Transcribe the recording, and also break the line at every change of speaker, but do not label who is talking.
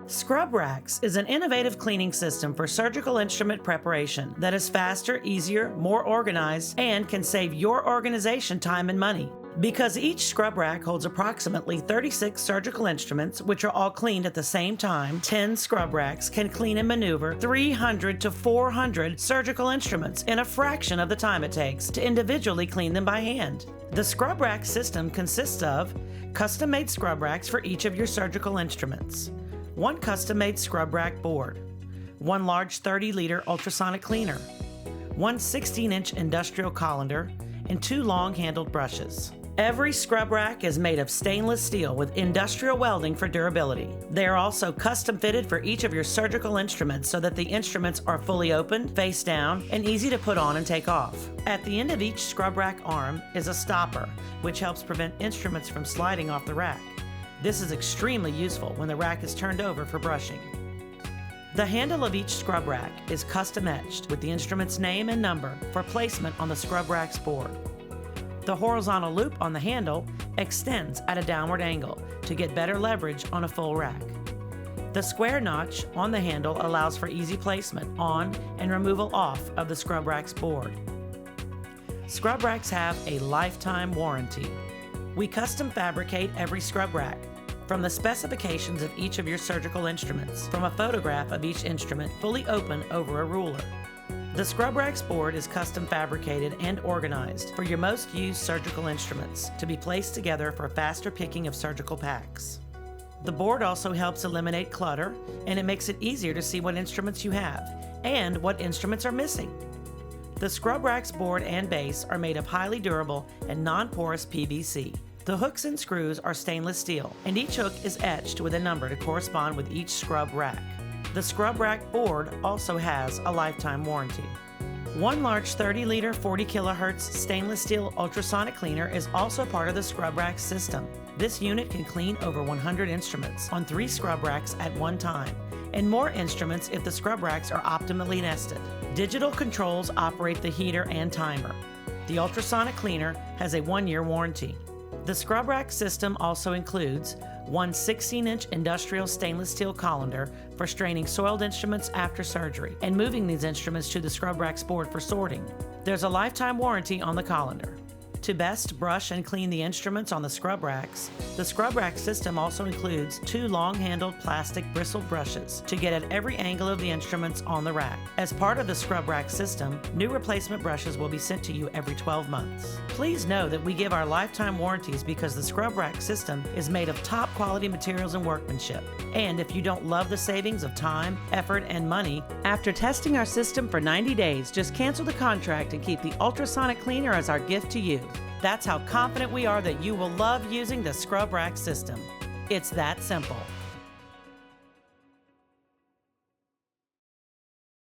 Scrub Racks is an innovative cleaning system for surgical instrument preparation that is faster, easier, more organized, and can save your organization time and money. Because each scrub rack holds approximately 36 surgical instruments, which are all cleaned at the same time, 10 scrub racks can clean and maneuver 300 to 400 surgical instruments in a fraction of the time it takes to individually clean them by hand. The scrub rack system consists of custom-made scrub racks for each of your surgical instruments, one custom-made scrub rack board, one large 30-liter ultrasonic cleaner, one 16-inch industrial colander, and two long-handled brushes. Every scrub rack is made of stainless steel with industrial welding for durability. They are also custom fitted for each of your surgical instruments so that the instruments are fully open, face down, and easy to put on and take off. At the end of each scrub rack arm is a stopper, which helps prevent instruments from sliding off the rack. This is extremely useful when the rack is turned over for brushing. The handle of each scrub rack is custom etched with the instrument's name and number for placement on the scrub rack's board. The horizontal loop on the handle extends at a downward angle to get better leverage on a full rack. The square notch on the handle allows for easy placement on and removal off of the scrub rack's board. Scrub racks have a lifetime warranty. We custom fabricate every scrub rack, from the specifications of each of your surgical instruments, from a photograph of each instrument fully open over a ruler. The scrub rack's board is custom fabricated and organized for your most used surgical instruments to be placed together for faster picking of surgical packs. The board also helps eliminate clutter, and it makes it easier to see what instruments you have and what instruments are missing. The scrub rack's board and base are made of highly durable and non-porous PVC. The hooks and screws are stainless steel, and each hook is etched with a number to correspond with each scrub rack. The scrub rack board also has a lifetime warranty. One large 30-liter 40 kHz stainless steel ultrasonic cleaner is also part of the scrub rack system. This unit can clean over 100 instruments on 3 scrub racks at one time, and more instruments if the scrub racks are optimally nested. Digital controls operate the heater and timer. The ultrasonic cleaner has a 1-year warranty. The scrub rack system also includes one 16-inch industrial stainless steel colander for straining soiled instruments after surgery and moving these instruments to the scrub rack's board for sorting. There's a lifetime warranty on the colander. To best brush and clean the instruments on the scrub racks, the scrub rack system also includes 2 long-handled plastic bristled brushes to get at every angle of the instruments on the rack. As part of the scrub rack system, new replacement brushes will be sent to you every 12 months. Please know that we give our lifetime warranties because the scrub rack system is made of top quality materials and workmanship. And if you don't love the savings of time, effort, and money, after testing our system for 90 days, just cancel the contract and keep the ultrasonic cleaner as our gift to you. That's how confident we are that you will love using the scrub rack system. It's that simple.